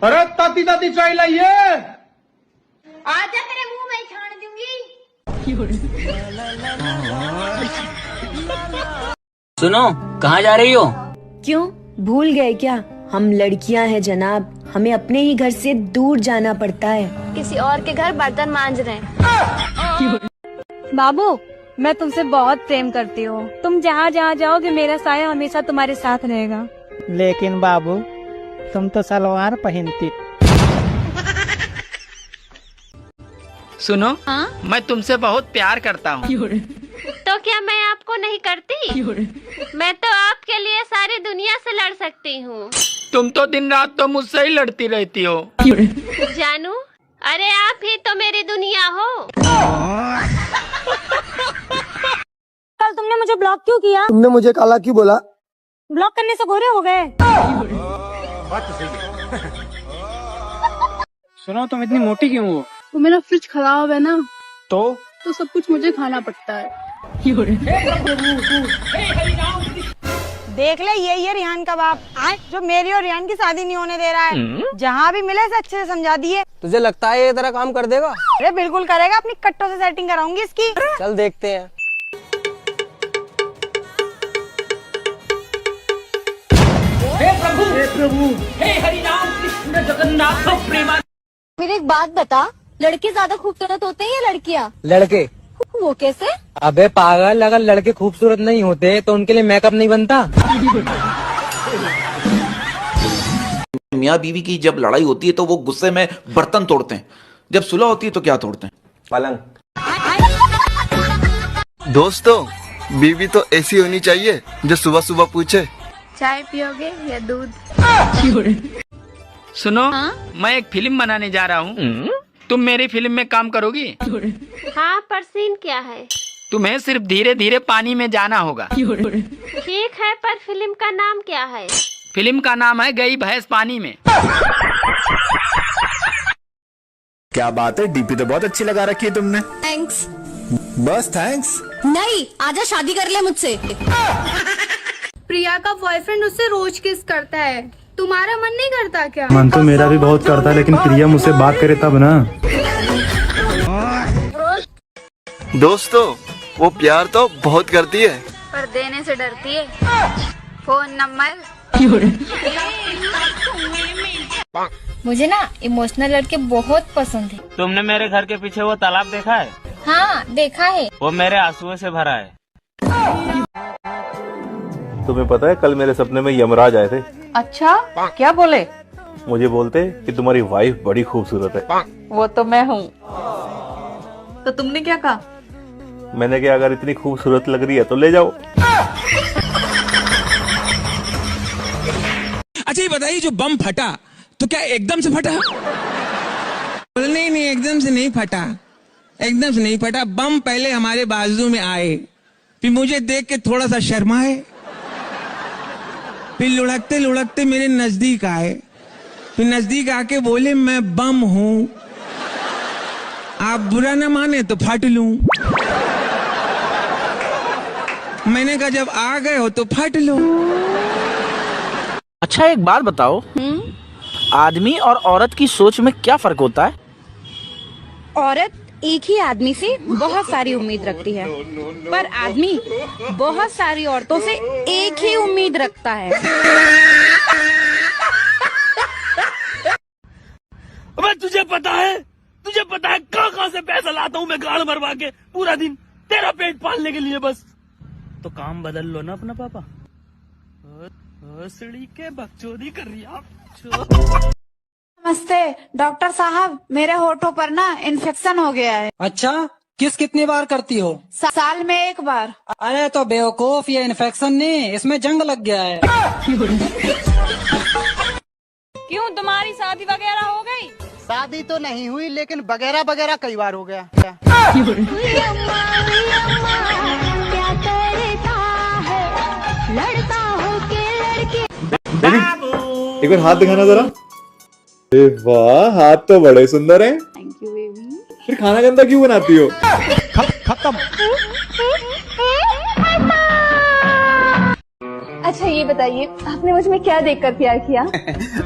अरे ताती ताती चाय लाइए। आजा तेरे मुंह में छान दूंगी। सुनो, कहाँ जा रही हो? क्यों, भूल गए क्या? हम लड़कियां हैं जनाब, हमें अपने ही घर से दूर जाना पड़ता है। किसी और के घर बर्तन मांज रहे हैं। बाबू, मैं तुमसे बहुत प्रेम करती हूँ। तुम जहाँ जहाँ जाओगे मेरा साया हमेशा तुम्हारे साथ रहेगा। लेकिन बाबू, तुम तो सलवार पहनती। सुनो, हाँ? मैं तुमसे बहुत प्यार करता हूँ। तो क्या मैं आपको नहीं करती? मैं तो आपके लिए सारी दुनिया से लड़ सकती हूँ। तुम तो दिन रात तो मुझसे ही लड़ती रहती हो। जानू, अरे आप ही तो मेरी दुनिया हो। कल तुमने मुझे ब्लॉक क्यों किया? तुमने मुझे काला क्यों बोला? ब्लॉक करने से गोरे हो गए। सुनो, तुम इतनी मोटी क्यों हो? तो मेरा फ्रिज खराब है ना, तो सब कुछ मुझे खाना पड़ता है। देख ले, ये रिहान का बाप जो मेरी और रिहान की शादी नहीं होने दे रहा है। जहाँ भी मिले अच्छे से समझा दिए। तुझे लगता है ये तेरा काम कर देगा? अरे बिल्कुल करेगा, अपनी कट्टों से सेटिंग कराऊंगी इसकी। चल देखते हैं। फिर एक बात बता, लड़के ज्यादा खूबसूरत होते हैं या लड़कियाँ? लड़के। वो कैसे? अबे पागल, अगर लड़के खूबसूरत नहीं होते तो उनके लिए मेकअप नहीं बनता। मियाँ बीवी की जब लड़ाई होती है तो वो गुस्से में बर्तन तोड़ते हैं, जब सुलह होती है तो क्या तोड़ते हैं? पलंग। दोस्तों, बीवी तो ऐसी होनी चाहिए जो सुबह सुबह पूछे चाय पियोगे या दूध? सुनो, मैं एक फिल्म बनाने जा रहा हूँ। तुम मेरी फिल्म में काम करोगी? हाँ, पर सीन क्या है? तुम्हें सिर्फ धीरे धीरे पानी में जाना होगा। ठीक है, पर फिल्म का नाम क्या है? फिल्म का नाम है गई भैंस पानी में। क्या बात है, डीपी तो बहुत अच्छी लगा रखी है तुमने। थैंक्स। बस थैंक्स? नहीं, आजा शादी कर ले मुझसे। प्रिया का बॉयफ्रेंड उससे रोज किस करता है, तुम्हारा मन नहीं करता क्या? मन तो मेरा भी बहुत करता है, लेकिन प्रिया मुझसे बात करे तब ना। दोस्तों, वो प्यार तो बहुत करती है पर देने से डरती है। Phone number? मुझे ना इमोशनल लड़के बहुत पसंद है। तुमने मेरे घर के पीछे वो तालाब देखा है? हाँ, देखा है। वो मेरे आंसुओं से भरा है। तुम्हें पता है, कल मेरे सपने में यमराज आए थे। अच्छा, क्या बोले? मुझे बोलते कि तुम्हारी वाइफ बड़ी खूबसूरत है। वो तो मैं हूँ। तो तुमने क्या कहा? मैंने कहा, अगर इतनी खूबसूरत लग रही है तो ले जाओ। अच्छा ये बताइए, जो बम फटा तो क्या एकदम से फटा? नहीं नहीं, एकदम से नहीं फटा, एकदम से नहीं फटा। बम पहले हमारे बाजू में आए, फिर मुझे देख के थोड़ा सा शर्माए, फिर लुढ़कते लुढ़कते मेरे नजदीक आए, फिर नजदीक आके बोले मैं बम हूं, आप बुरा न माने तो फट लूं। मैंने कहा जब आ गए हो तो फट लो। अच्छा एक बात बताओ, आदमी और औरत की सोच में क्या फर्क होता है? औरत एक ही आदमी से बहुत सारी उम्मीद रखती है, पर आदमी बहुत सारी औरतों से एक ही उम्मीद रखता है। अबे तुझे पता है कहाँ से पैसा लाता हूँ मैं गाड़ मरवा के पूरा दिन तेरा पेट पालने के लिए? बस तो काम बदल लो ना अपना पापा। सड़ी के बकचोदी कर रही आप। नमस्ते डॉक्टर साहब, मेरे होठों पर ना इन्फेक्शन हो गया है। अच्छा, कितनी बार करती हो? साल में एक बार। अरे तो बेवकूफ, ये इन्फेक्शन नहीं, इसमें जंग लग गया है। क्यों, तुम्हारी शादी वगैरह हो गई? शादी तो नहीं हुई, लेकिन वगैरह वगैरह कई बार हो गया। एक बार हाथ दिखाना जरा। अरे वाह, हाथ तो बड़े सुंदर हैं। Thank you baby. फिर खाना गंदा क्यों बनाती हो? खत्म। अच्छा ये बताइए आपने मुझ में क्या देखकर प्यार किया?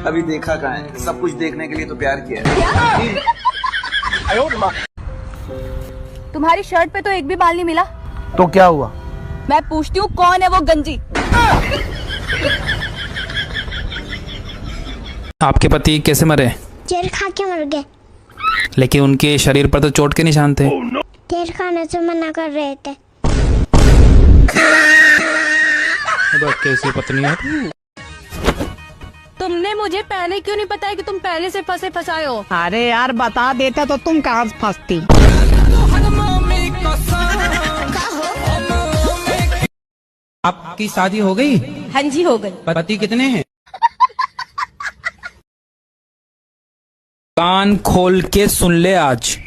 अभी देखा कहाँ है, सब कुछ देखने के लिए तो प्यार किया है। तुम्हारी शर्ट पे तो एक भी बाल नहीं मिला। तो क्या हुआ? मैं पूछती हूँ कौन है वो गंजी? आपके पति कैसे मरे? जहर खा के मर गए। लेकिन उनके शरीर पर तो चोट के निशान थे। जहर खाने से मना कर रहे थे। कैसी पत्नी है? तुमने मुझे पहले क्यों नहीं बताया कि तुम पहले से फंसे फंसाए हो? अरे यार बता देता तो तुम कहाँ से फंसती। आपकी शादी हो गई? हाँ जी हो गई। पति कितने हैं? कान खोल के सुन ले आज।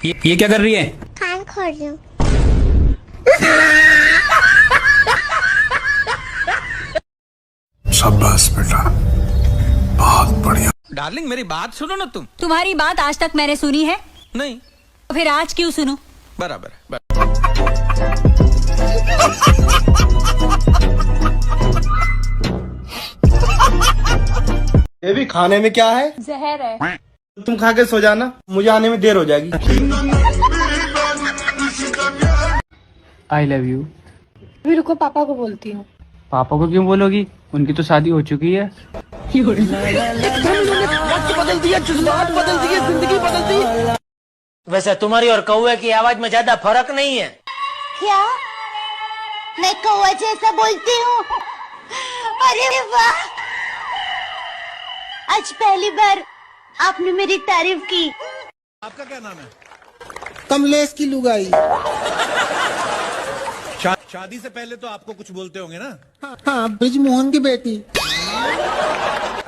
ये क्या कर रही है? कान खोल रही हूँ। शाबाश बेटा, बहुत बढ़िया। डार्लिंग मेरी बात सुनो ना तुम। तुम्हारी बात आज तक मैंने सुनी है? नहीं। तो फिर आज क्यों सुनूं? बराबर। ये भी खाने में क्या है? जहर है। तुम खा के सो जाना, मुझे आने में देर हो जाएगी। आई लव यू। अभी रुको पापा को बोलती हूँ। पापा को क्यों बोलोगी? उनकी तो शादी हो चुकी है। बदल दिया, जज्बात बदल दिए, जिंदगी बदल दी। वैसे तुम्हारी और कौवे की आवाज में ज्यादा फर्क नहीं है। क्या? मैं कौवा जैसा बोलती हूँ? अरे वाह, आज पहली बार आपने मेरी तारीफ की। आपका क्या नाम है? कमलेश की लुगाई। शादी से पहले तो आपको कुछ बोलते होंगे ना? हाँ, ब्रिजमोहन की बेटी।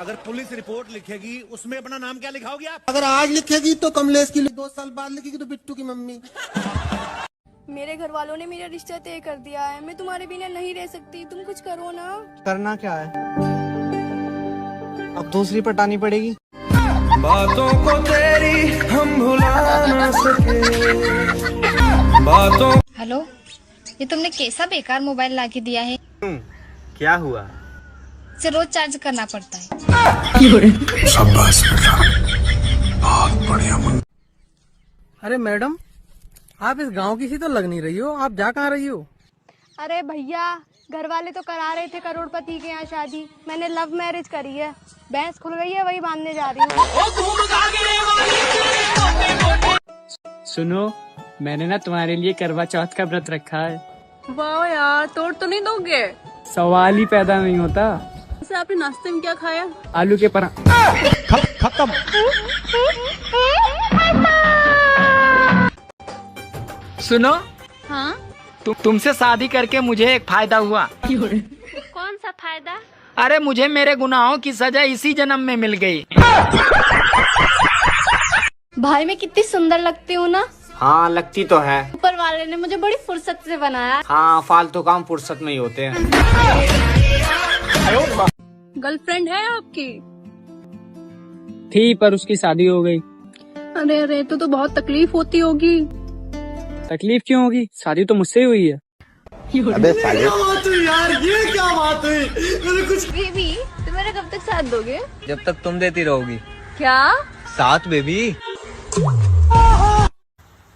अगर पुलिस रिपोर्ट लिखेगी उसमें अपना नाम क्या लिखाओगे आप? अगर आज लिखेगी तो कमलेश की, 2 साल बाद लिखेगी तो बिट्टू की मम्मी। मेरे घर वालों ने मेरा रिश्ता तय कर दिया है। मैं तुम्हारे बिना नहीं रह सकती, तुम कुछ करो ना। करना क्या है? अब दूसरी पटानी पड़ेगी। बातों को तेरी हम भुला ना सके। बातों। हेलो, ये तुमने कैसा बेकार मोबाइल लाके दिया है? क्या हुआ? इसे रोज चार्ज करना पड़ता है। शाबाश बेटा, बहुत बढ़िया। अरे मैडम, आप इस गांव की सी तो लग नहीं रही हो, आप जा कहाँ रही हो? अरे भैया, घर वाले तो करा रहे थे करोड़पति के यहाँ शादी। मैंने लव मैरिज करी है। भैंस खुल गई है, वही बांधने जा रही हूँ। सुनो, मैंने ना तुम्हारे लिए करवा चौथ का व्रत रखा है। वाह यार, तोड़ तो नहीं दोगे? सवाल ही पैदा नहीं होता। वैसे आपने नाश्ते में क्या खाया? आलू के पराठे। खत्म। सुनो, हाँ? तुमसे शादी करके मुझे एक फायदा हुआ। कौन सा फायदा? अरे मुझे मेरे गुनाहों की सजा इसी जन्म में मिल गई। भाई मैं कितनी सुंदर लगती हूँ ना? हाँ, लगती तो है। ऊपर वाले ने मुझे बड़ी फुर्सत से बनाया। हाँ, फालतू काम फुर्सत में ही होते हैं। गर्लफ्रेंड है आपकी? थी, पर उसकी शादी हो गई। अरे अरे, तो बहुत तकलीफ होती होगी। तकलीफ क्यों होगी? शादी तो मुझसे ही हुई है। अबे साले, क्या बात हुई यार? ये क्या बात हुई? मैंने कुछ। बेबी, तुम मेरा कब तक साथ दोगे? जब तक तुम देती रहोगी। क्या? साथ बेबी।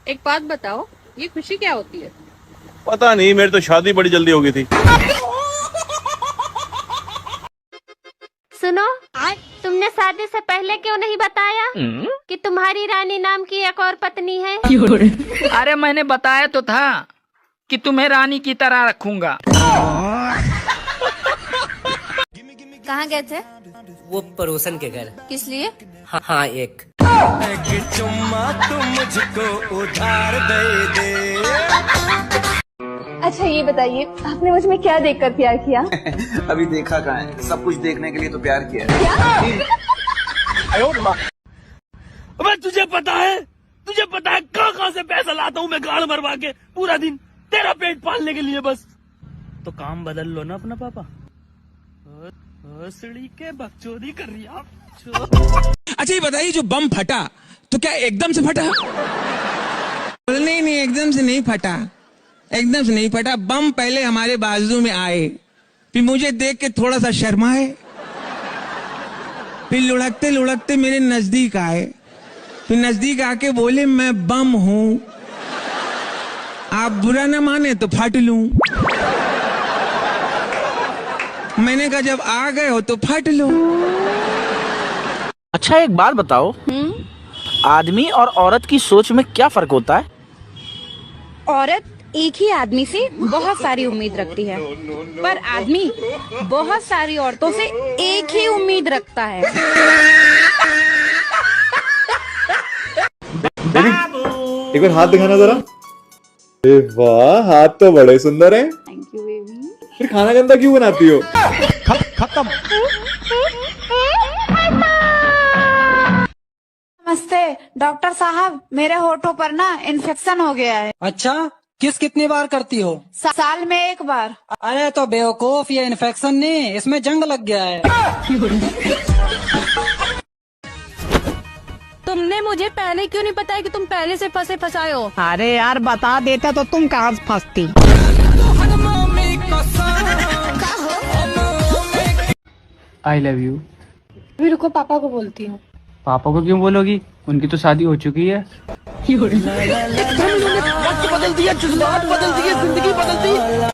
एक बात बताओ, ये खुशी क्या होती है? पता नहीं, मेरी तो शादी बड़ी जल्दी हो गई थी। सुनो, तुमने शादी से पहले क्यों नहीं बताया कि तुम्हारी रानी नाम की एक और पत्नी है? अरे मैंने बताया तो था कि तुम्हें रानी की तरह रखूंगा। कहाँ गए थे? वो पड़ोसन के घर। किस लिए? हाँ, एक चुम्मा तुम मुझको उधार दे दे। अच्छा ये बताइए आपने मुझ में क्या देखकर प्यार किया? अभी देखा कहाँ है, सब कुछ देखने के लिए तो प्यार किया है। अबे तुझे पता है कहाँ से पैसा लाता हूँ मैं गाड़ मरवा के पूरा दिन तेरा पेट पालने के लिए बस। तो काम बदल लो ना अपना पापा। सड़ी के बकचोदी कर रही आप। अच्छा ये बताइए, जो बम फटा तो क्या एकदम से फटा? नहीं नहीं, एकदम से नहीं फटा, एकदम से नहीं फटा। बम पहले हमारे बाजू में आए, फिर मुझे देख के थोड़ा सा शर्माए, फिर लुढ़कते लुढ़कते मेरे नजदीक आए, फिर नजदीक आके बोले मैं बम हूं, आप बुरा न माने तो फट लूं। मैंने कहा जब आ गए हो तो फट लो। अच्छा एक बात बताओ, आदमी और औरत की सोच में क्या फर्क होता है? औरत एक ही आदमी से बहुत सारी उम्मीद रखती है, पर आदमी बहुत सारी औरतों से एक ही उम्मीद रखता है। बेबी एक बार हाथ दिखाना जरा। अरे वाह, हाथ तो बड़े सुंदर हैं। Thank you baby. फिर खाना गंदा क्यों बनाती हो? खत्म। नमस्ते डॉक्टर साहब, मेरे होठों पर ना इन्फेक्शन हो गया है। अच्छा, कितनी बार करती हो? साल में एक बार। अरे तो बेवकूफ, ये इन्फेक्शन नहीं, इसमें जंग लग गया है। तुमने मुझे पहले क्यों नहीं बताया कि तुम पहले से फंसे फंसाए हो? अरे यार बता देता तो तुम कहाँ फंसती। आई लव यू। अभी रुको, पापा को बोलती हूँ। पापा को क्यों बोलोगी? उनकी तो शादी हो चुकी है। वक्त बदल दिया, जज्बात बदल दिए, जिंदगी बदल दी।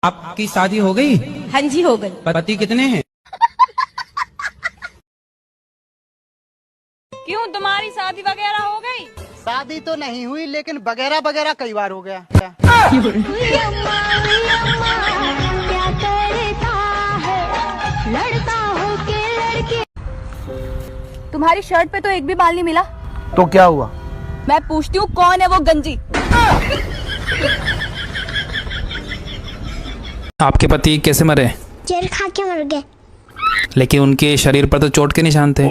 आपकी शादी हो गई? हाँ जी हो गई। पति कितने हैं? क्यों, तुम्हारी शादी वगैरह हो गई? शादी तो नहीं हुई, लेकिन वगैरह वगैरह कई बार हो गया। तुम्हारी शर्ट पे तो एक भी बाल नहीं मिला। तो क्या हुआ? मैं पूछती हूँ कौन है वो गंजी? आपके पति कैसे मरे? जहर खा के मर गए। लेकिन उनके शरीर पर तो चोट के निशान थे।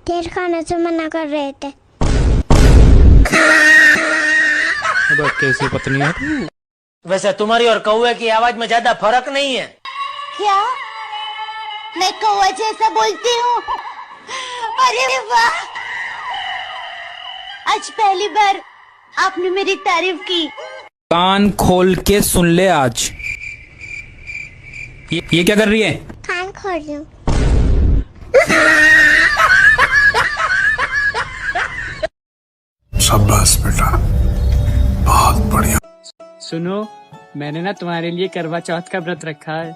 जहर खाने से मना कर रहे थे। कैसी पत्नी है? वैसे तुम्हारी और कौवे की आवाज में ज्यादा फर्क नहीं है। क्या मैं कौवा जैसा बोलती हूँ? अरे वाह, आज पहली बार आपने मेरी तारीफ की। कान खोल के सुन ले आज। ये क्या कर रही है? कान खोल रही हूँ। शाबाश बेटा, बहुत बढ़िया। सुनो, मैंने ना तुम्हारे लिए करवा चौथ का व्रत रखा है।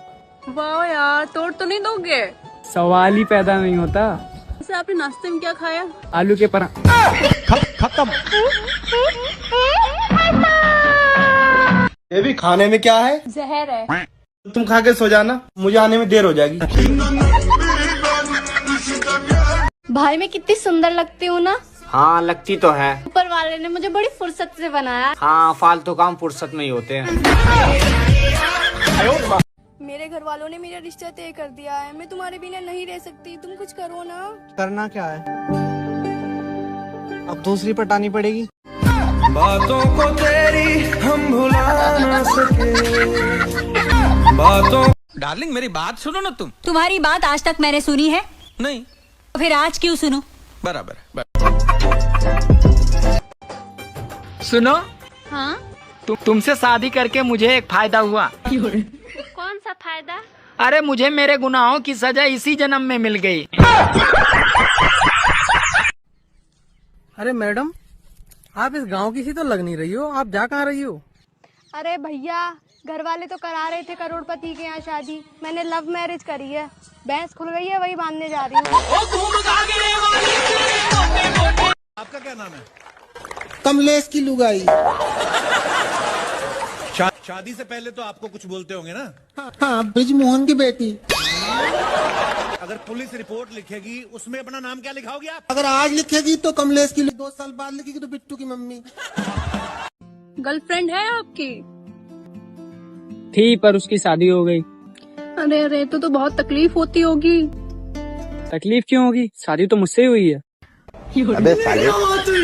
वाह यार, तोड़ तो नहीं दोगे? सवाल ही पैदा नहीं होता। वैसे आपने नाश्ते में क्या खाया? आलू के पराठे। खत्म। ये भी खाने में क्या है? जहर है। तुम खा के सो जाना, मुझे आने में देर हो जाएगी। भाई मैं कितनी सुंदर लगती हूँ ना? हाँ लगती तो है। ऊपर वाले ने मुझे बड़ी फुर्सत से बनाया। हाँ, फालतू काम फुर्सत में ही होते हैं। मेरे घर वालों ने मेरा रिश्ता तय कर दिया है। मैं तुम्हारे बिना नहीं रह सकती, तुम कुछ करो ना। करना क्या है? अब दूसरी पटानी पड़ेगी। बातों को तेरी हम भुला ना सके। बातों। डार्लिंग मेरी बात सुनो ना तुम। तुम्हारी बात आज तक मैंने सुनी है? नहीं। तो फिर आज क्यों सुनो? बराबर। सुनो। हाँ? तुमसे शादी करके मुझे एक फायदा हुआ। कौन सा फायदा? अरे मुझे मेरे गुनाहों की सजा इसी जन्म में मिल गई। अरे मैडम, आप इस गांव की सी तो लग नहीं रही हो, आप जा कहाँ रही हो? अरे भैया, घर वाले तो करा रहे थे करोड़पति के यहाँ शादी। मैंने लव मैरिज करी है। भैंस खुल गई है, वही बांधने जा रही हूँ। आपका क्या नाम है? कमलेश की लुगाई। शादी से पहले तो आपको कुछ बोलते होंगे ना? हाँ, ब्रिजमोहन की बेटी। अगर पुलिस रिपोर्ट लिखेगी उसमें अपना नाम क्या लिखाओगे आप? अगर आज लिखेगी तो कमलेश की, 2 साल बाद लिखेगी तो बिट्टू की मम्मी। गर्लफ्रेंड है आपकी? थी, पर उसकी शादी हो गई। अरे अरे, तो बहुत तकलीफ होती होगी। तकलीफ क्यों होगी? शादी तो मुझसे ही हुई है। अबे साले,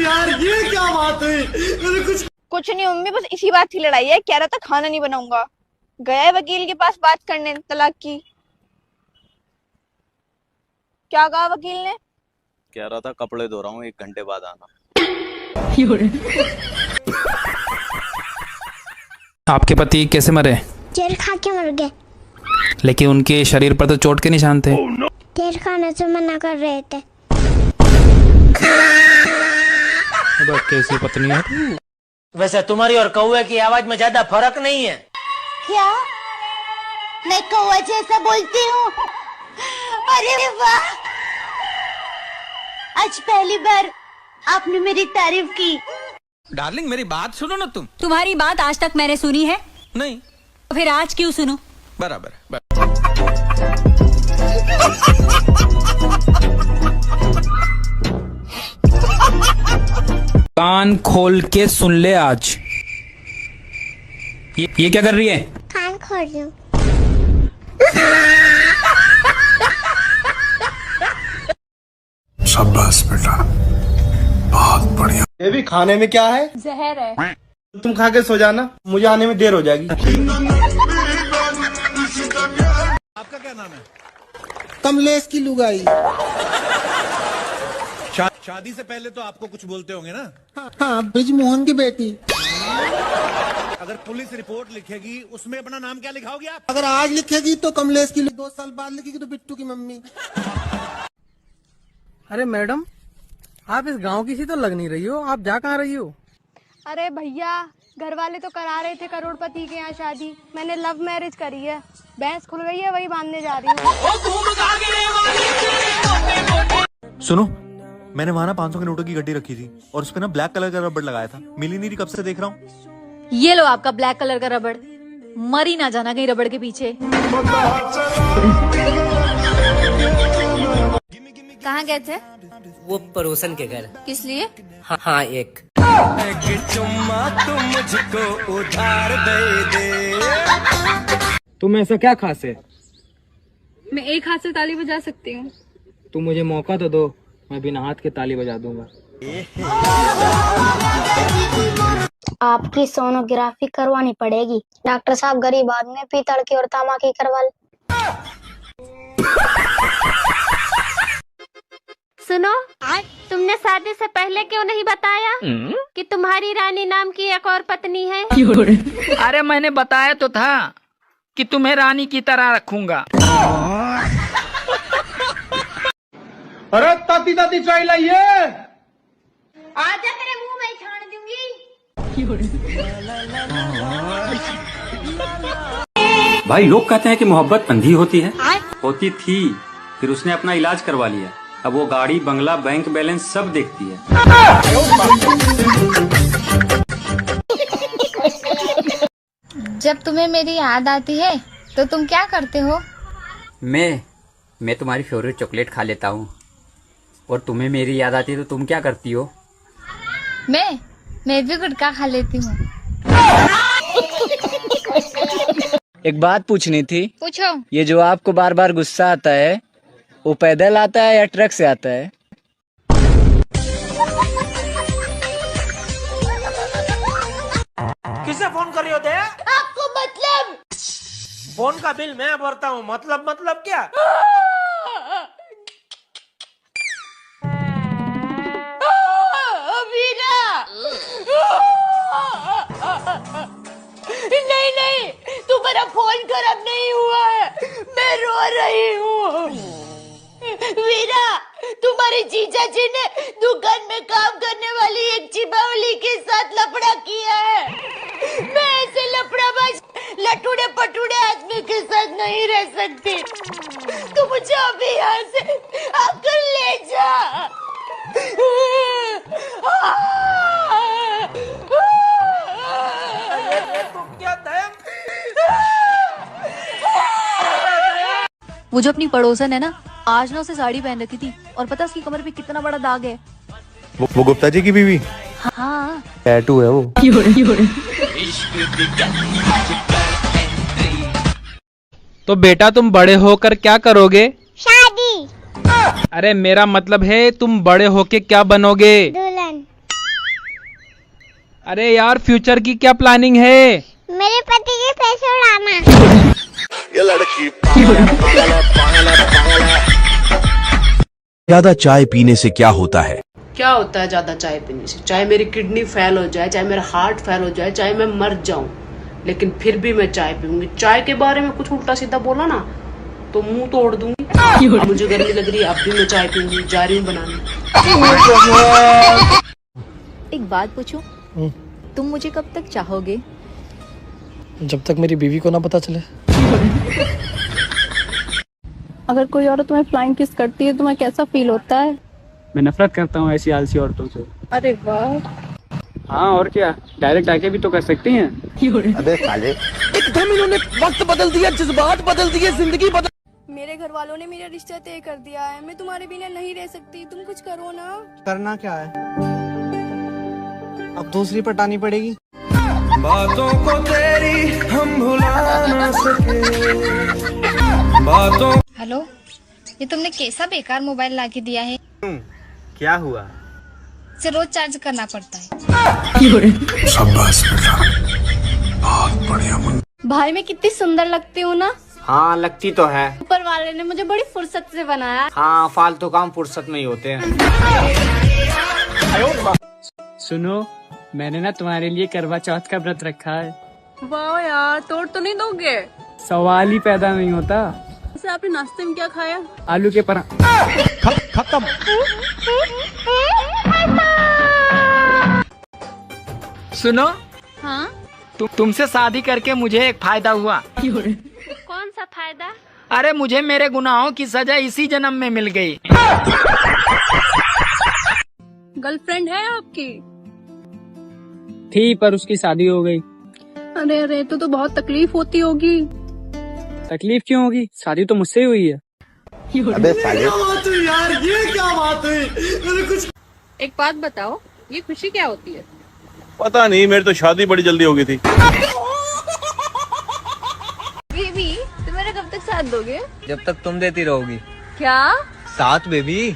यार ये क्या बात हुई? कुछ नहीं मम्मी, बस इसी बात की लड़ाई है। कह रहा था खाना नहीं बनाऊंगा, गया है वकील के पास बात करने तलाक की। क्या कहा वकील ने? कह रहा था कपड़े धो रहा हूँ, 1 घंटे बाद आना। आपके पति कैसे मरे? जहर खा के मर गए। लेकिन उनके शरीर पर तो चोट के निशान थे। जहर खाने से मना कर रहे थे। कैसी पत्नी है? वैसे तुम्हारी और कौवे की आवाज में ज्यादा फर्क नहीं है। क्या मैं कौवा जैसा बोलती हूँ? अरे वाह, आज पहली बार आपने मेरी तारीफ की। डार्लिंग मेरी बात सुनो ना तुम। तुम्हारी बात आज तक मैंने सुनी है? नहीं। तो फिर आज क्यों सुनूं? बराबर। कान खोल के सुन ले आज। ये क्या कर रही है? कान खोल रही हूँ। शाबाश बेटा, बहुत बढ़िया। ये भी खाने में क्या है? जहर है। तुम खा के सो जाना, मुझे आने में देर हो जाएगी। आपका क्या नाम है? कमलेश की लुगाई। शादी से पहले तो आपको कुछ बोलते होंगे ना? हाँ, ब्रिजमोहन की बेटी। अगर पुलिस रिपोर्ट लिखेगी उसमें अपना नाम क्या लिखाओगे आप? अगर आज लिखेगी तो कमलेश की, 2 साल बाद लिखेगी तो बिट्टू की मम्मी। अरे मैडम, आप इस गांव की सी तो लग नहीं रही हो। आप जा कहाँ रही हो? अरे भैया, घर वाले तो करा रहे थे करोड़पति के यहाँ शादी। मैंने लव मैरिज करी है। भैंस खुल गई है, वही बांधने जा रही हूँ। सुनो, मैंने वहाँ ना 500 के नोटों की गड्डी रखी थी और उस पे ना ब्लैक कलर का रबड़ लगाया था। मिली नहीं रही, कब से देख रहा हूँ। ये लो आपका ब्लैक कलर का रबड़। मरी ना जाना कहीं रबड़ के पीछे। कहाँ गए थे? वो पड़ोसन के घर। किस लिए? हाँ एक मुझको उधार दे। तुम ऐसा क्या खास है? मैं एक हाथ से ताली बजा सकती हूँ। तुम मुझे मौका तो दो, मैं बिना हाथ के ताली बजा दूंगा। आपकी सोनोग्राफी करवानी पड़ेगी। डॉक्टर साहब गरीब आदमी पीतल की और तांबा की करवा ले। सुनो, तुमने शादी से पहले क्यों नहीं बताया कि तुम्हारी रानी नाम की एक और पत्नी है? अरे मैंने बताया तो था कि तुम्हें रानी की तरह रखूंगा। अरे ताती ताती चाय लाइए। आजा तेरे मुंह में छान दूंगी। भाई लोग कहते हैं कि मोहब्बत अंधी होती है। होती थी, फिर उसने अपना इलाज करवा लिया। अब वो गाड़ी, बंगला, बैंक बैलेंस सब देखती है। जब तुम्हें मेरी याद आती है तो तुम क्या करते हो? मैं तुम्हारी फेवरेट चॉकलेट खा लेता हूँ। और तुम्हें मेरी याद आती है तो तुम क्या करती हो? मैं भी गुटखा खा लेती हूँ। एक बात पूछनी थी। पूछो। ये जो आपको बार बार गुस्सा आता है, वो पैदल आता है या ट्रक से आता है? किसे फोन कर रही हो? दे आपको मतलब? फोन का बिल मैं भरता हूँ। मतलब क्या? नहीं, तुम्हारा फोन खराब नहीं हुआ है। मैं रो रही हूँ। वीरा, तुम्हारे जीजा जी ने दुकान में काम करने वाली एक चिबावली के साथ लफड़ा किया है। मैं ऐसे लफड़ाबाज लटूड़े पटूड़े आदमी के साथ नहीं रह सकती। तू मुझे अभी यहाँ से आकर ले जा। वो जो अपनी पड़ोसन है ना, आज ना उसे साड़ी पहन रखी थी और पता उसकी कमर पे कितना बड़ा दाग है। वो गुप्ता जी की बीवी? हाँ, टैटू है वो। तो बेटा तुम बड़े होकर क्या करोगे? शादी। अरे मेरा मतलब है तुम बड़े होके क्या बनोगे? दुल्हन। अरे यार, फ्यूचर की क्या प्लानिंग है? मेरे पति के पैसे उड़ाना। ये लड़की ज्यादा चाय पीने से क्या होता है? क्या होता है ज्यादा चाय पीने से? चाहे मेरी किडनी फेल हो जाए, चाहे मेरा हार्ट फेल हो जाए, चाहे मैं मर जाऊं, लेकिन फिर भी मैं चाय पीऊंगी। चाय के बारे में कुछ उल्टा सीधा बोला ना तो मुंह तोड़ दूंगी। अब मुझे गर्मी लग रही है, अब भी मैं चाय पीऊंगी। जा रही हूँ बनाने। एक बात पूछूं, तुम मुझे कब तक चाहोगे? जब तक मेरी बीवी को ना पता चले। अगर कोई औरत तुम्हें फ्लाइंग किस करती है तुम्हें कैसा फील होता है? मैं नफरत करता हूँ ऐसी आलसी औरतों से। अरे वाह। हाँ और क्या, डायरेक्ट आके भी तो कर सकती हैं। अबे साले, एकदम इन्होंने वक्त बदल दिया, जज्बात बदल दिए, जिंदगी बदल। मेरे घर वालों ने मेरा रिश्ता तय कर दिया है। मैं तुम्हारे बिना नहीं रह सकती। तुम कुछ करो ना। करना क्या है? अब दूसरी पटानी पड़ेगी। बातों को तेरी हम भुला ना सके बातों। हेलो, ये तुमने कैसा बेकार मोबाइल लाके दिया है? क्या हुआ? इसे रोज चार्ज करना पड़ता है। शाबाश बेटा, बहुत बढ़िया। भाई मैं कितनी सुंदर लगती हूँ ना? हाँ लगती तो है। ऊपर वाले ने मुझे बड़ी फुर्सत से बनाया। हाँ फालतू काम फुर्सत में ही होते हैं। सुनो, मैंने ना तुम्हारे लिए करवा चौथ का व्रत रखा है। वाह यार, तोड़ तो नहीं दोगे? सवाल ही पैदा नहीं होता। वैसे आपने नाश्ते में क्या खाया? आलू के पराठे। खत्म। सुनो, हाँ? तुमसे शादी करके मुझे एक फायदा हुआ। कौन सा फायदा? अरे मुझे मेरे गुनाहों की सजा इसी जन्म में मिल गई। गर्लफ्रेंड है आपकी? थी पर उसकी शादी हो गई। अरे अरे, तो बहुत तकलीफ होती होगी। तकलीफ क्यों होगी, शादी तो मुझसे ही हुई है। अबे साले, क्या बात हुई यार, ये क्या बात हुई? मैंने कुछ। एक बात बताओ, ये खुशी क्या होती है? पता नहीं, मेरी तो शादी बड़ी जल्दी हो गई थी। बेबी, तुम मेरा कब तक साथ दोगे? जब तक तुम देती रहोगी। क्या साथ बेबी?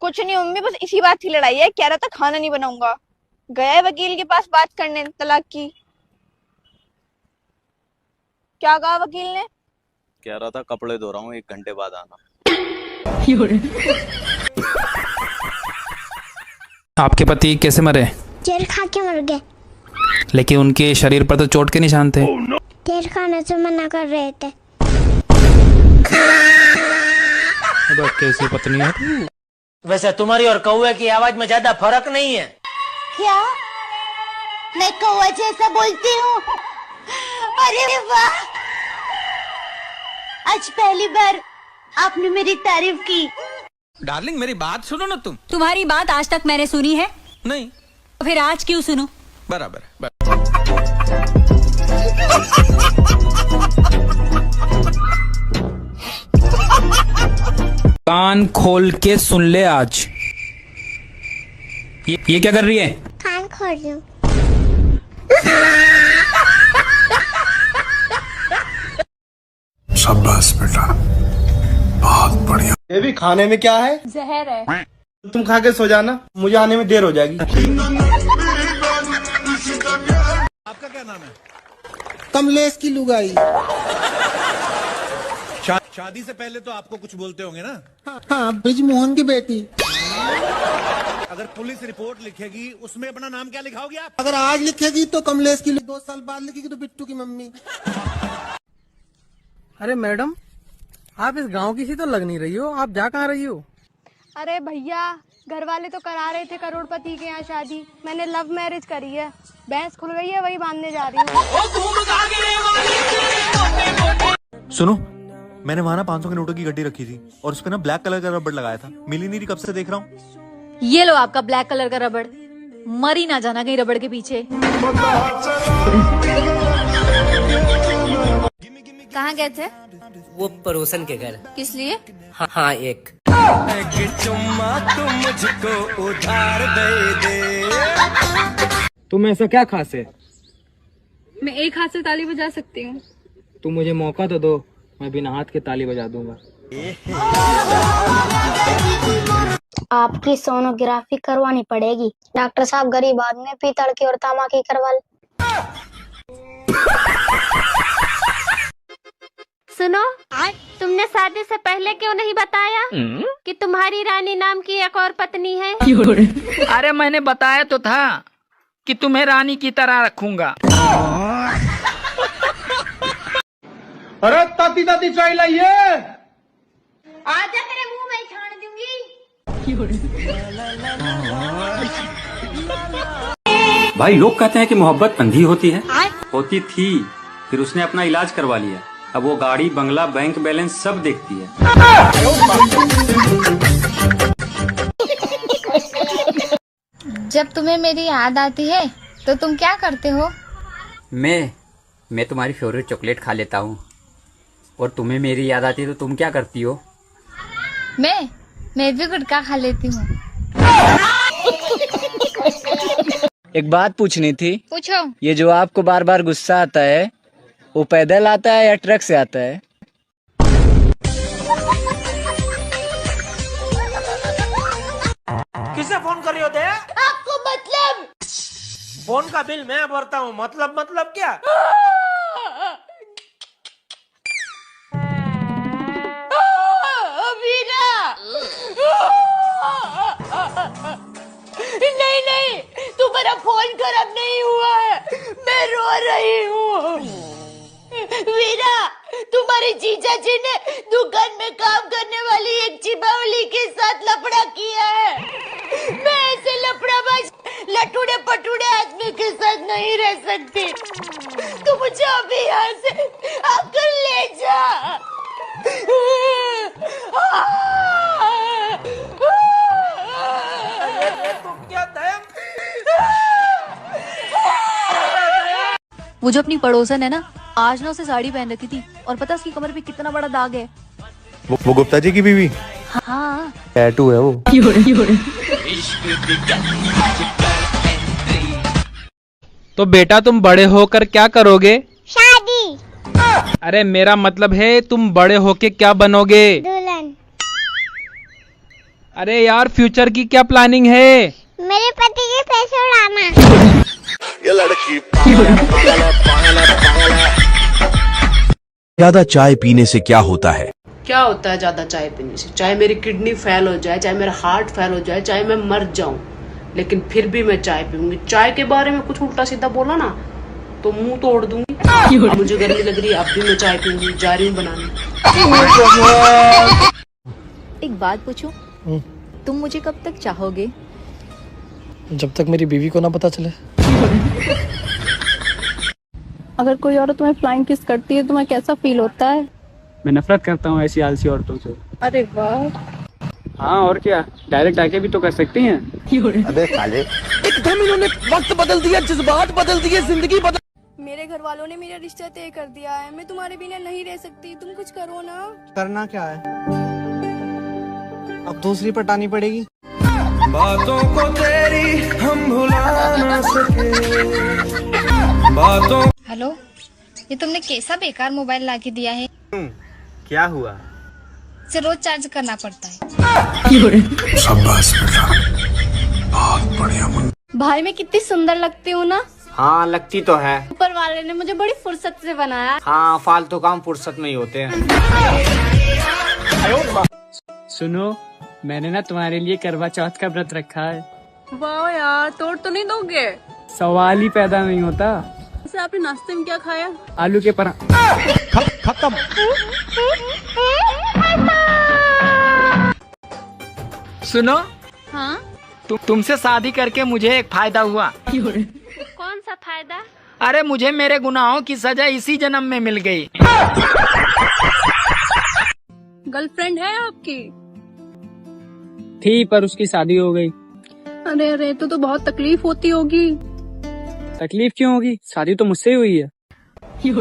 कुछ नहीं मम्मी, बस इसी बात की लड़ाई है। कह रहा था खाना नहीं बनाऊंगा। गया है वकील के पास बात करने तलाक की। क्या कहा वकील ने? कह रहा था कपड़े धो रहा हूँ, 1 घंटे बाद आना। आपके पति कैसे मरे? जहर खा के मर गए। लेकिन उनके शरीर पर तो चोट के निशान थे। जहर खाने से मना कर रहे थे। कैसी पत्नी है? वैसे तुम्हारी और कौवे की आवाज में ज्यादा फर्क नहीं है। क्या मैं कौवा जैसा बोलती हूँ? अरे वाह, आज पहली बार आपने मेरी तारीफ की। डार्लिंग मेरी बात सुनो ना तुम। तुम्हारी बात आज तक मैंने सुनी है? नहीं। तो फिर आज क्यों सुनूं? बराबर। कान खोल के सुन ले आज। ये क्या कर रही है? कान खोल रही हूँ। शाबाश बेटा, बहुत बढ़िया। ये भी खाने में क्या है? जहर है। तुम खा के सो जाना, मुझे आने में देर हो जाएगी। आपका क्या नाम है? कमलेश की लुगाई। शादी से पहले तो आपको कुछ बोलते होंगे ना? हाँ, ब्रिजमोहन की बेटी। अगर पुलिस रिपोर्ट लिखेगी उसमें अपना नाम क्या लिखाओगे आप? अगर आज लिखेगी तो कमलेश की, 2 साल बाद लिखेगी तो बिट्टू की मम्मी। अरे मैडम, आप इस गांव की सी तो लग नहीं रही हो। आप जा कहाँ रही हो? अरे भैया, घर वाले तो करा रहे थे करोड़पति के यहाँ शादी। मैंने लव मैरिज करी है। भैंस खुल गई है, वही बांधने जा रही हूँ। सुनो, मैंने वहां ना 500 के नोटों की गड्डी रखी थी और उस पे ना ब्लैक कलर का रबड़ लगाया था। मिली नहीं रही, कब से देख रहा हूँ। ये लो आपका ब्लैक कलर का रबड़। मरी ना जाना कहीं रबड़ के पीछे। कहाँ गए थे? वो पड़ोसन के घर। किस लिए? हाँ एक चुम्मा तुम मुझको उधार दे। तुम ऐसा क्या खास है? मैं एक हाथ से ताली बजा सकती हूँ। तुम मुझे मौका तो दो, मैं बिना हाथ के ताली बजा दूंगा। आपकी सोनोग्राफी करवानी पड़ेगी। डॉक्टर साहब गरीब आदमी, पीतल की और तांबा की करवा। सुनो, तुमने शादी से पहले क्यों नहीं बताया कि तुम्हारी रानी नाम की एक और पत्नी है? अरे मैंने बताया तो था कि तुम्हें रानी की तरह रखूंगा। अरे ताती ताती चाय लाइए। आजा तेरे मुंह में छान दूंगी। भाई लोग कहते हैं कि मोहब्बत अंधी होती है। होती थी, फिर उसने अपना इलाज करवा लिया। अब वो गाड़ी, बंगला, बैंक बैलेंस सब देखती है। जब तुम्हें मेरी याद आती है तो तुम क्या करते हो? मैं तुम्हारी फेवरेट चॉकलेट खा लेता हूँ। और तुम्हें मेरी याद आती है तो तुम क्या करती हो? मैं भी गुटखा खा लेती हूँ। एक बात पूछनी थी। पूछो। ये जो आपको बार बार गुस्सा आता है, वो पैदल आता है या ट्रक से आता है? किसे फोन कर रही होते हैं? आपको मतलब? फोन का बिल मैं भरता हूँ, मतलब क्या? नहीं, तुम्हारा फोन खराब नहीं हुआ है, मैं रो रही हूँ। वीरा, तुम्हारे जीजा जी ने दुकान में काम करने वाली एक चिबावली के साथ लफड़ा किया है। मैं ऐसे लफड़ाबाज लटूड़े पटूड़े आदमी के साथ नहीं रह सकती। तू मुझे अभी यहाँ से आकर ले जा। वो जो अपनी पड़ोसन है ना, आज ना उसे साड़ी पहन रखी थी और पता उसकी कमर पे कितना बड़ा दाग है। वो गुप्ता जी की बीवी? हाँ। टैटू है वो। तो बेटा तुम बड़े होकर क्या करोगे? शादी। अरे मेरा मतलब है तुम बड़े होके क्या बनोगे? दुल्हन। अरे यार फ्यूचर की क्या प्लानिंग है? मेरे पति के पैसे उड़ाना। ये लड़की ज्यादा चाय पीने से क्या होता है? क्या होता है ज्यादा चाय पीने से? चाहे मेरी किडनी फेल हो जाए, चाहे मेरा हार्ट फेल हो जाए, चाहे मैं मर जाऊं, लेकिन फिर भी मैं चाय पीऊंगी। चाय के बारे में कुछ उल्टा सीधा बोला ना तो मुंह तोड़ दूंगी। अब मुझे गर्मी लग रही है, अब भी मैं चाय पीऊंगी। जा रही हूँ बनाने। एक बात पूछूं? तुम मुझे कब तक चाहोगे? जब तक मेरी बीवी को ना पता चले। अगर कोई औरत तुम्हें फ्लाइंग किस करती है तुम्हें कैसा फील होता है? मैं नफरत करता हूँ ऐसी आलसी औरतों से। अरे वाह। हाँ और क्या, डायरेक्ट आके भी तो कर सकती हैं। अबे साले, एकदम इन्होंने वक्त बदल दिया, जज्बात बदल दिए, जिंदगी बदल। मेरे घर वालों ने मेरा रिश्ता तय कर दिया है, मैं तुम्हारे बिना नहीं रह सकती, तुम कुछ करो ना। करना क्या है? अब दूसरी पटानी पड़ेगी। बातों को तेरी हम भुला ना सके। बातों। हेलो, ये तुमने कैसा बेकार मोबाइल लाके दिया है? क्या हुआ? इसे रोज चार्ज करना पड़ता है। शाबाश बेटा, बहुत बढ़िया मुन्ना। भाई मैं कितनी सुंदर लगती हूँ ना? हाँ लगती तो है। ऊपर वाले ने मुझे बड़ी फुर्सत से बनाया। हाँ फालतू काम फुर्सत में ही होते हैं। सुनो, मैंने ना तुम्हारे लिए करवा चौथ का व्रत रखा है। वाह यार, तोड़ तो नहीं दोगे? सवाल ही पैदा नहीं होता। वैसे आपने नाश्ते में क्या खाया? आलू के पराठे। खत्म। सुनो। हाँ? तुमसे शादी करके मुझे एक फायदा हुआ। कौन सा फायदा? अरे मुझे मेरे गुनाहों की सजा इसी जन्म में मिल गई। गर्लफ्रेंड है आपकी? थी पर उसकी शादी हो गई। अरे तो बहुत तकलीफ होती होगी। तकलीफ क्यों होगी, शादी तो मुझसे ही हुई है।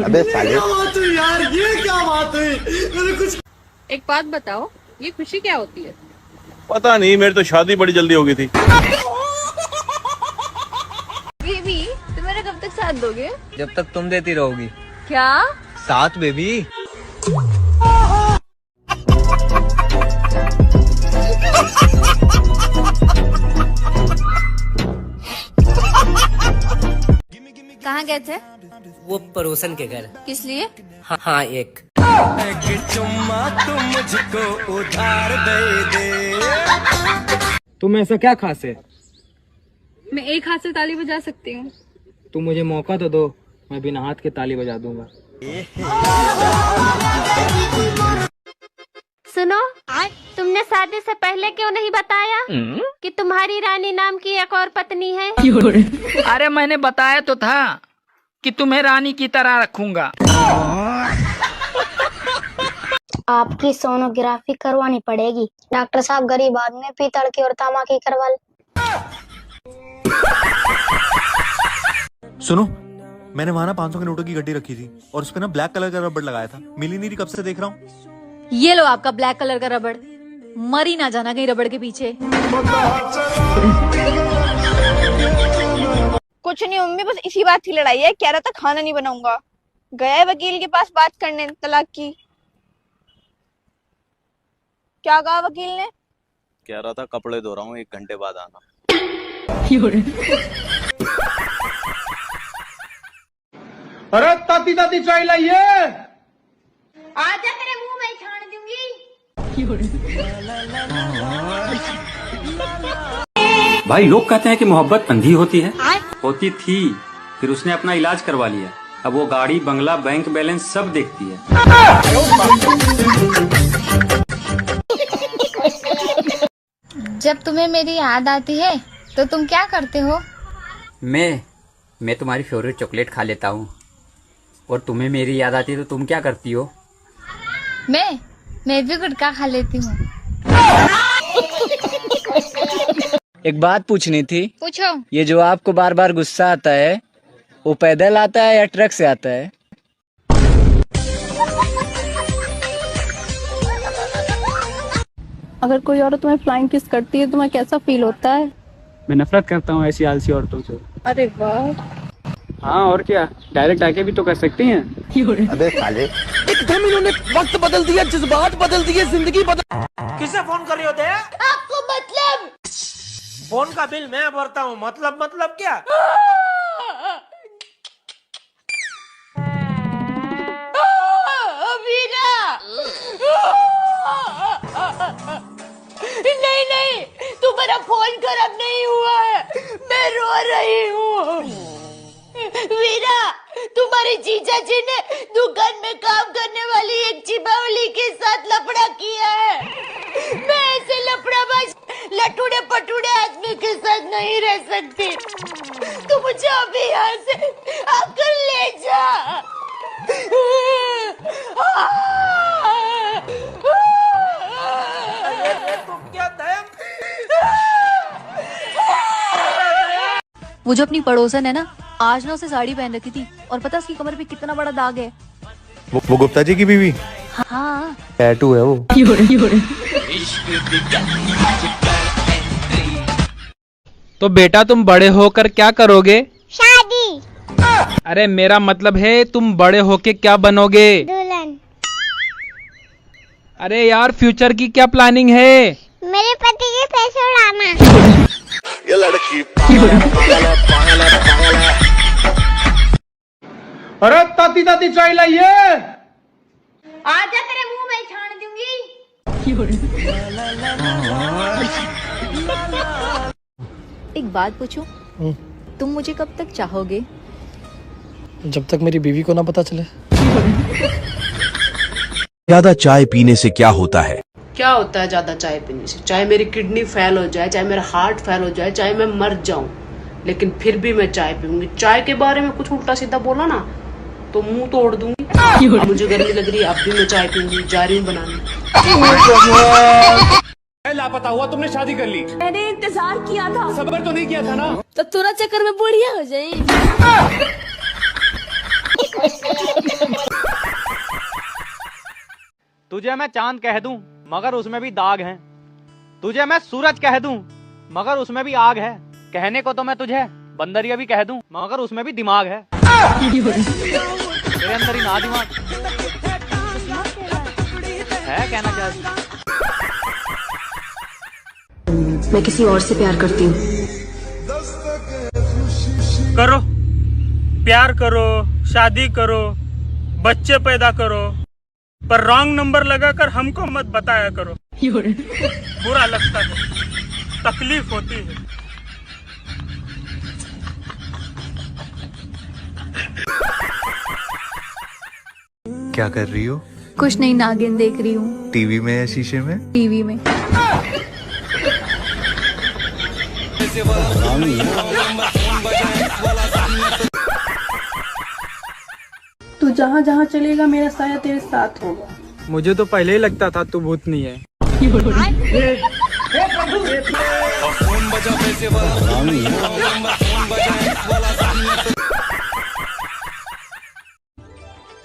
अबे साले, क्या बात हुई यार, ये क्या बात हुई? मैंने कुछ। एक बात बताओ, ये खुशी क्या होती है? पता नहीं, मेरी तो शादी बड़ी जल्दी हो गई थी। बेबी, तुम मेरा कब तक साथ दोगे? जब तक तुम देती रहोगी। क्या? साथ बेबी। कहाँ गए थे? वो पड़ोसन के घर। किस लिए? हाँ एक चुम्मा तुम मुझको उधार दे दे। तुम ऐसा क्या खास है? मैं एक हाथ से ताली बजा सकती हूँ। तुम मुझे मौका तो दो, मैं बिना हाथ के ताली बजा दूंगा। सुनो, तुमने शादी से पहले क्यों नहीं बताया कि तुम्हारी रानी नाम की एक और पत्नी है? अरे मैंने बताया तो था कि तुम्हें रानी की तरह रखूंगा। आपकी सोनोग्राफी करवानी पड़ेगी। डॉक्टर साहब गरीब आदमी, पीतल की और तांबा की करवा ले। सुनो, मैंने वहां ना 500 के नोटों की गड्डी रखी थी और उसपे ना ब्लैक कलर का रबड़ लगाया था। मिली नहीं रही, कब से देख रहा हूँ। ये लो आपका ब्लैक कलर का रबड़, मरी ना जाना कहीं रबड़ के पीछे। कुछ नहीं मम्मी, बस इसी बात की लड़ाई है। कह रहा था खाना नहीं बनाऊंगा, गया है वकील के पास बात करने तलाक की। क्या कहा वकील ने? कह रहा था कपड़े धो रहा हूँ, 1 घंटे बाद आना। अरे ताती ताती चाय लाइए। आजा तेरे मुंह में छान दूंगी। भाई लोग कहते हैं कि मोहब्बत अंधी होती है, होती थी, फिर उसने अपना इलाज करवा लिया। अब वो गाड़ी, बंगला, बैंक बैलेंस सब देखती है। जब तुम्हें मेरी याद आती है तो तुम क्या करते हो? मैं तुम्हारी फेवरेट चॉकलेट खा लेता हूँ। और तुम्हें मेरी याद आती है तो तुम क्या करती हो? मैं भी गुटखा खा लेती हूँ। एक बात पूछनी थी। पूछो। ये जो आपको बार बार गुस्सा आता है, वो पैदल आता है या ट्रक से आता है? अगर कोई औरत तुम्हें फ्लाइंग किस करती है तुम्हें कैसा फील होता है? मैं नफरत करता हूँ ऐसी आलसी औरतों से। अरे वाह। हाँ और क्या, डायरेक्ट आके भी तो कर सकती हैं। अबे साले, एकदम इन्होंने वक्त बदल दिया, जज्बात बदल दिए, जिंदगी बदल। किसे फोन कर रहे होते हैं? आपको मतलब? फोन का बिल मैं भरता हूँ, मतलब क्या? वीरा, नहीं, तुम्हारा फोन खराब नहीं हुआ है, मैं रो रही हूँ। वीरा, तुम्हारे जीजा जी ने दुकान में काम करने वाली एक चिबावली के साथ लफड़ा किया है। मैं ऐसे लफड़ाबाज लटूड़े पटूड़े आदमी के साथ नहीं रह सकती। तू मुझे अभी यहाँ से आकर ले जा। वो जो अपनी पड़ोसन है ना, आज ना उसे साड़ी पहन रखी थी और पता उसकी कमर पे कितना बड़ा दाग है। वो गुप्ता जी की बीवी? हाँ। टैटू है वो। तो बेटा तुम बड़े होकर क्या करोगे? शादी। अरे मेरा मतलब है तुम बड़े होके क्या बनोगे? दुल्हन। अरे यार फ्यूचर की क्या प्लानिंग है? मेरे पति के पैसे उड़ाना। ये लड़की अरे ताती ताती चाय लाइए। आजा तेरे मुंह में छान दूंगी। एक बात पूछूं, तुम मुझे कब तक चाहोगे? जब तक मेरी बीवी को ना पता चले। ज्यादा चाय पीने से क्या होता है? क्या होता है ज्यादा चाय पीने से? चाहे मेरी किडनी फेल हो जाए, चाहे मेरा हार्ट फेल हो जाए, चाहे मैं मर जाऊं, लेकिन फिर भी मैं चाय पीऊंगी। चाय के बारे में कुछ उल्टा सीधा बोला ना तो मुंह तोड़ दूंगी। अब मुझे गर्मी लग रही है, अब भी मैं चाय पीऊंगी। जा रही हूँ बनाने। लापता हुआ, तुमने शादी कर ली। मैंने इंतजार किया था। सब्र तो नहीं किया था ना? तो तुरंत चक्कर में बुढ़िया हो जाए। तुझे मैं चांद कह दूं मगर उसमें भी दाग हैं। तुझे मैं सूरज कह दूं मगर उसमें भी आग है। कहने को तो मैं तुझे बंदरिया भी कह दूं मगर उसमें भी दिमाग है। तेरे अंदर ही ना दिमाग है, कहना क्या? मैं किसी और से प्यार करती हूँ। करो, प्यार करो, शादी करो, बच्चे पैदा करो, पर रॉन्ग नंबर लगाकर हमको मत बताया करो, बुरा लगता है, तकलीफ होती है। क्या कर रही हो? कुछ नहीं, नागिन देख रही हूँ। टीवी में या शीशे में? टीवी में। तू जहाँ जहाँ चलेगा मेरा साया तेरे साथ होगा। मुझे तो पहले ही लगता था तू भूतनी है।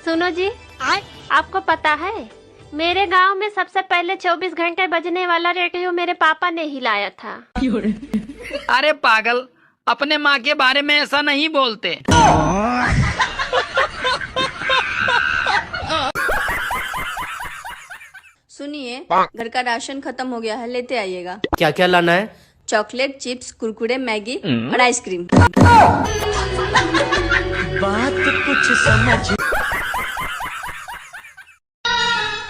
सुनो जी, आपको पता है मेरे गांव में सबसे पहले 24 घंटे बजने वाला रेडियो मेरे पापा ने ही लाया था। अरे पागल, अपने माँ के बारे में ऐसा नहीं बोलते। सुनिए, घर का राशन खत्म हो गया है, लेते आइएगा। क्या क्या लाना है? चॉकलेट, चिप्स, कुरकुरे, मैगी और आइसक्रीम। बात कुछ समझ।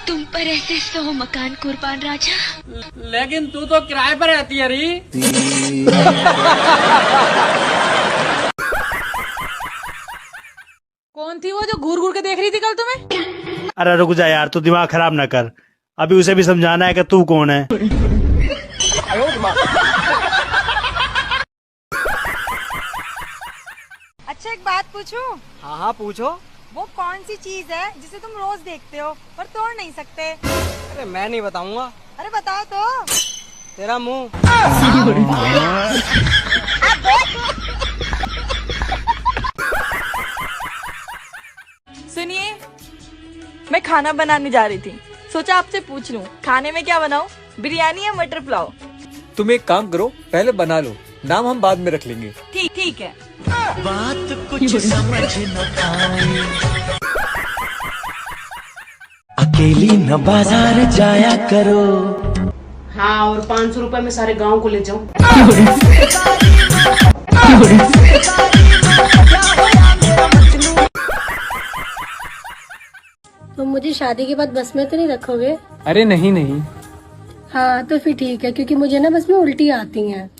तुम पर ऐसे 100 मकान कुर्बान राजा। लेकिन तू तो किराए पर रहती है री। कौन थी वो जो घूर घूर के देख रही थी कल तुम्हें? अरे रुक जा यार, तू दिमाग खराब ना कर, अभी उसे भी समझाना है कि तू कौन है। अच्छा, एक बात पूछूं? हाँ हाँ पूछो। वो कौन सी चीज है जिसे तुम रोज देखते हो पर तोड़ नहीं सकते? अरे मैं नहीं बताऊंगा। अरे बताओ तो। तेरा मुंह। सुनिए, मैं खाना बनाने जा रही थी, सोचा आपसे पूछ लूं खाने में क्या बनाऊं, बिरयानी या मटर पुलाव? तुम एक काम करो, पहले बना लो, नाम हम बाद में रख लेंगे। ठीक है। बात कुछ समझ न आए। अकेली न बाजार जाया करो। हाँ, और 500 रुपए में सारे गांव को ले जाऊं। तो मुझे शादी के बाद बस में तो नहीं रखोगे? अरे नहीं नहीं। हाँ तो फिर ठीक है, क्योंकि मुझे ना बस में उल्टी आती हैं।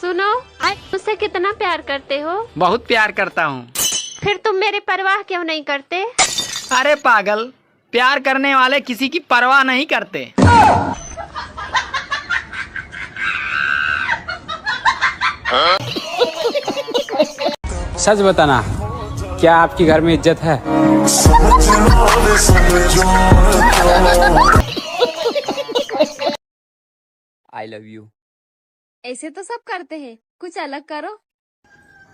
सुनो, मुझसे कितना प्यार करते हो? बहुत प्यार करता हूँ। फिर तुम मेरी परवाह क्यों नहीं करते? अरे पागल, प्यार करने वाले किसी की परवाह नहीं करते। सच बताना, क्या आपकी घर में इज्जत है? आई लव यू। ऐसे तो सब करते हैं, कुछ अलग करो।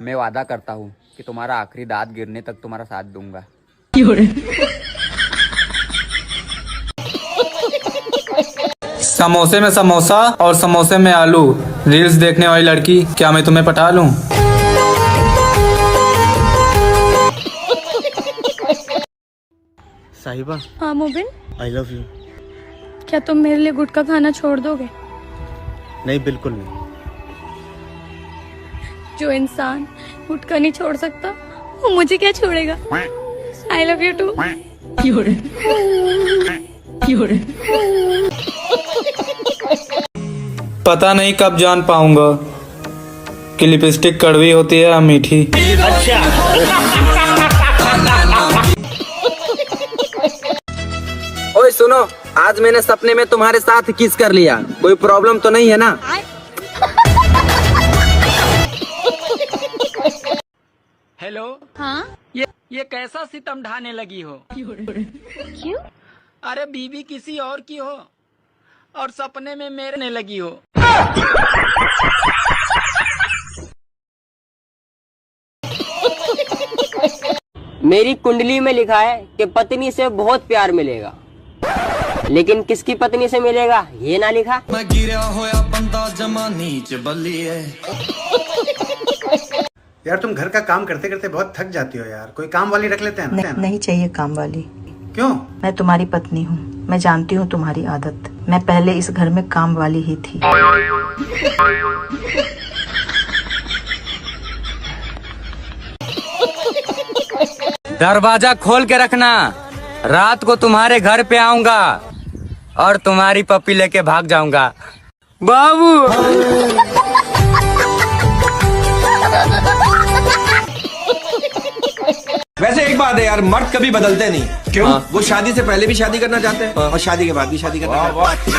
मैं वादा करता हूँ कि तुम्हारा आखिरी दांत गिरने तक तुम्हारा साथ दूंगा। समोसे में समोसा और समोसे में आलू, रील्स देखने वाली लड़की, क्या मैं तुम्हें पटा लूं? साहिबा। हाँ मोबिन, आई लव यू। क्या तुम मेरे लिए गुटखा खाना छोड़ दोगे? नहीं, बिल्कुल नहीं। जो इंसान गुटखा नहीं छोड़ सकता वो मुझे क्या छोड़ेगा? I love you too. पता नहीं कब जान पाऊंगा कि लिपस्टिक कड़वी होती है या मीठी। ओए सुनो, आज मैंने सपने में तुम्हारे साथ किस कर लिया, कोई प्रॉब्लम तो नहीं है ना? हेलो। हाँ? ये कैसा सितम ढाने लगी हो? क्यों? अरे बीवी किसी और की हो और सपने में मेरे लगी हो। मेरी कुंडली में लिखा है कि पत्नी से बहुत प्यार मिलेगा, लेकिन किसकी पत्नी से मिलेगा ये ना लिखा। मैं गिरा होया बंदा जमा नीच बल्ली है। यार तुम घर का काम करते करते बहुत थक जाती हो यार, कोई काम वाली रख लेते हैं ना? नहीं चाहिए काम वाली। क्यों? मैं तुम्हारी पत्नी हूँ, मैं जानती हूँ तुम्हारी आदत। मैं पहले इस घर में काम वाली ही थी। दरवाजा खोल के रखना, रात को तुम्हारे घर पे आऊंगा और तुम्हारी पप्पी लेके भाग जाऊंगा। बाबू वैसे एक बात है यार, मर्द कभी बदलते नहीं। क्यों? वो शादी से पहले भी शादी करना चाहते हैं और शादी के बाद भी शादी करना चाहते हैं।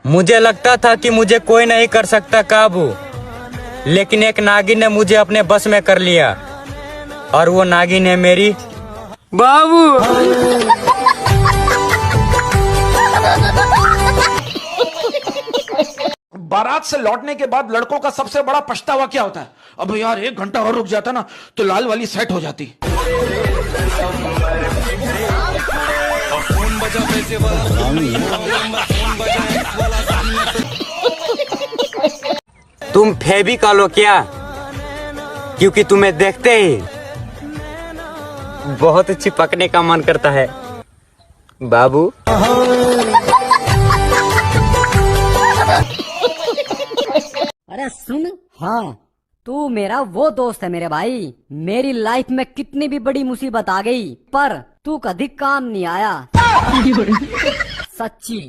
मुझे लगता था कि मुझे कोई नहीं कर सकता काबू, लेकिन एक नागिन ने मुझे अपने बस में कर लिया और वो नागिन है मेरी बाबू। बारात से लौटने के बाद लड़कों का सबसे बड़ा पछतावा क्या होता है? अब यार 1 घंटा और रुक जाता ना तो लाल वाली सेट हो जाती। तुम फेविकॉल हो क्या? क्योंकि तुम्हें देखते ही बहुत चिपकने का मन करता है बाबू। अरे सुन, हाँ तू मेरा वो दोस्त है मेरे भाई। मेरी लाइफ में कितनी भी बड़ी मुसीबत आ गई पर तू कभी काम नहीं आया। सच्ची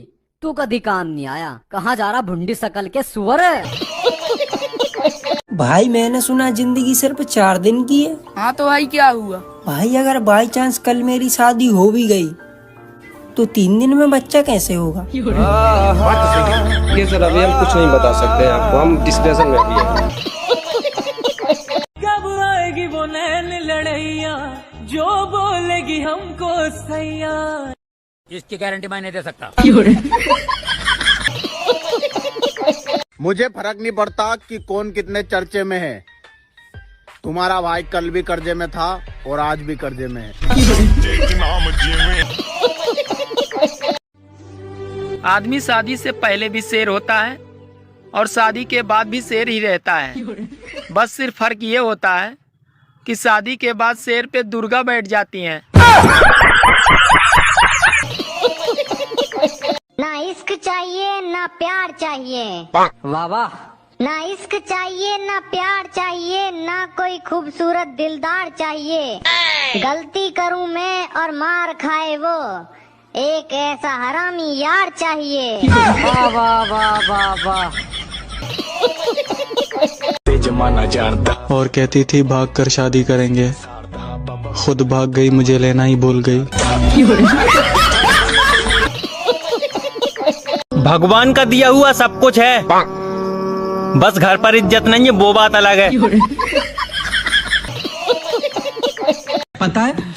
तू कभी काम नहीं आया। कहाँ जा रहा भुंडी शकल के सुअर? भाई मैंने सुना जिंदगी सिर्फ 4 दिन की है। हाँ तो भाई क्या हुआ? भाई अगर बाई चांस कल मेरी शादी हो भी गई तो 3 दिन में बच्चा कैसे होगा? ये सर अभी हम कुछ नहीं बता सकते आपको, हम डिस्कशन में भी हैं। कब आएगी वो नैन लड़ैया जो बोलेगी हमको सैया? इसकी गारंटी मैं नहीं दे सकता। मुझे फर्क नहीं पड़ता कि कौन कितने चर्चे में है। तुम्हारा भाई कल भी कर्जे में था और आज भी कर्जे में है। आदमी शादी से पहले भी शेर होता है और शादी के बाद भी शेर ही रहता है। बस सिर्फ फर्क ये होता है कि शादी के बाद शेर पे दुर्गा बैठ जाती हैं। ना इश्क चाहिए ना प्यार चाहिए। वाह वाह। ना इश्क चाहिए ना प्यार चाहिए, ना कोई खूबसूरत दिलदार चाहिए। गलती करूं मैं और मार खाए वो, एक ऐसा हरामी यार चाहिए। वाह वाह वाह वाह वाह। जमाना जानता और कहती थी भाग कर शादी करेंगे, खुद भाग गई, मुझे लेना ही भूल गई। भगवान का दिया हुआ सब कुछ है, बस घर पर इज्जत नहीं है, वो बात अलग है। पता है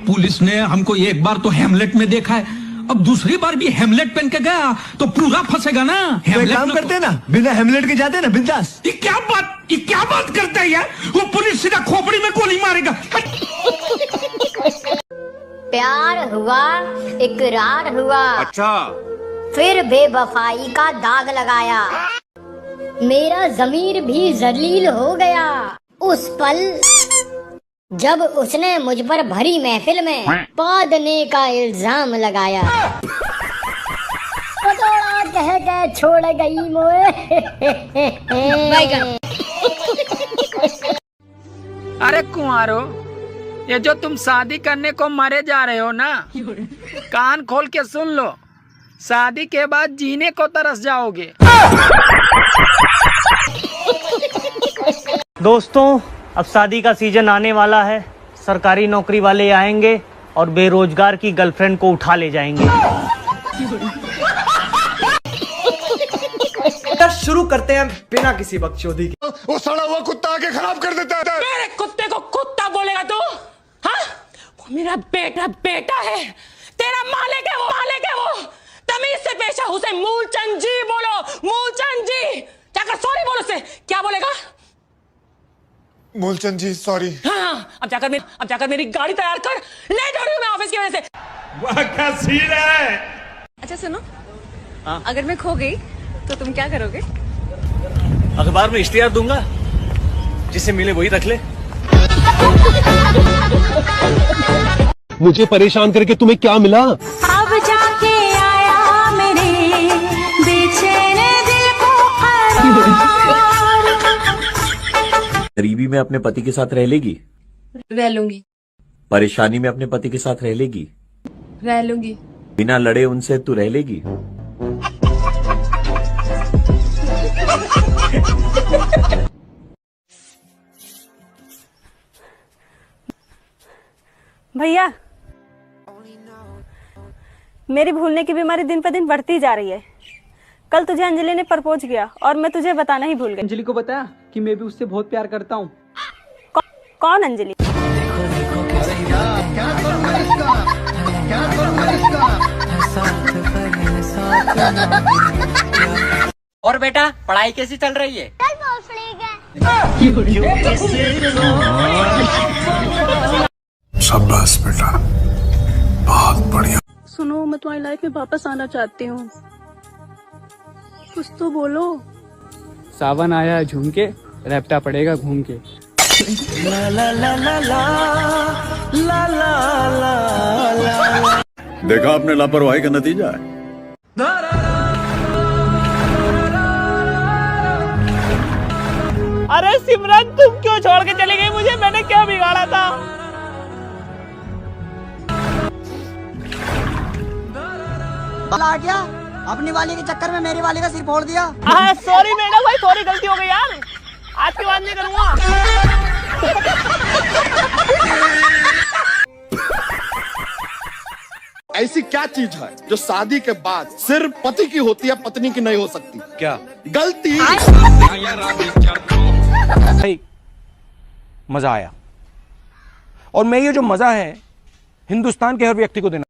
पुलिस ने हमको एक बार तो हेमलेट में देखा है, अब दूसरी बार भी हेमलेट पहन के गया तो पूरा फंसेगा ना। हेमलेट काम करते हैं ना, बिना हेमलेट के जाते हैं ना बिंदास। ये क्या बात करता है यार? वो पुलिस सीधा खोपड़ी में गोली मारेगा। प्यार हुआ, इकरार हुआ, अच्छा फिर बेवफाई का दाग लगाया। मेरा ज़मीर भी जलील हो गया उस पल जब उसने मुझ पर भरी महफिल में पा देने का इल्जाम लगाया। पतोड़ा कह के छोड़ गई मोए। अरे कुंवारो, ये जो तुम शादी करने को मरे जा रहे हो ना, कान खोल के सुन लो, शादी के बाद जीने को तरस जाओगे। दोस्तों अब शादी का सीजन आने वाला है, सरकारी नौकरी वाले आएंगे और बेरोजगार की गर्लफ्रेंड को उठा ले जाएंगे। शुरू करते हैं बिना किसी बकचोदी के। वो सड़ा हुआ कुत्ता आके खराब कर देता है। मेरे कुत्ते को कुत्ता बोलेगा तू? हाँ, वो मेरा बेटा है, तेरा मालिक है वो। तमीज से पेशा उसे मूलचंद जी बोलो, मूलचंद जी। जाकर सॉरी बोलो उसे। क्या बोलेगा? मूलचंद जी सॉरी। हाँ, अब जाकर मेरी गाड़ी तैयार कर, लेट हो रही हूँ मैं ऑफिस की वजह से। वाह क्या सीन है। अच्छा सुनो, अगर मैं खो गई तो तुम क्या करोगे? अखबार में इश्तिहार दूंगा जिससे मिले वही रख ले। मुझे परेशान करके तुम्हें क्या मिला? अब जाके आया मेरे बेचैन दिल को गरीबी में अपने पति के साथ रह लेगी? रह लूंगी। परेशानी में अपने पति के साथ रह लेगी? रह लूंगी। बिना लड़े उनसे तू रह लेगी? भैया, मेरी भूलने की बीमारी दिन पर दिन बढ़ती जा रही है। कल तुझे अंजलि ने प्रपोज किया और मैं तुझे बताना ही भूल गई। अंजलि को बताया कि मैं भी उससे बहुत प्यार करता हूँ। कौन अंजलि? और बेटा पढ़ाई कैसी चल रही है? शाबाश बेटा, बहुत बढ़िया। सुनो, मैं तुम्हारी लाइफ में वापस आना चाहती हूँ, कुछ तो बोलो। सावन आया झूम के, रैप्टा पड़ेगा घूम के। ला ला ला ला ला ला ला ला। देखा आपने लापरवाही का नतीजा है। अरे सिमरन, तुम क्यों छोड़ के चली गई मुझे? मैंने क्या बिगाड़ा था? आ गया अपनी वाली के चक्कर में मेरी वाली का सिर फोड़ दिया। सॉरी मैडम भाई, सॉरी, गलती हो गई यार, आज की बात नहीं करूंगा। ऐसी क्या चीज है जो शादी के बाद सिर्फ पति की होती है, पत्नी की नहीं हो सकती? क्या गलती? भाई मजा आया, और मैं ये जो मजा है हिंदुस्तान के हर व्यक्ति को देना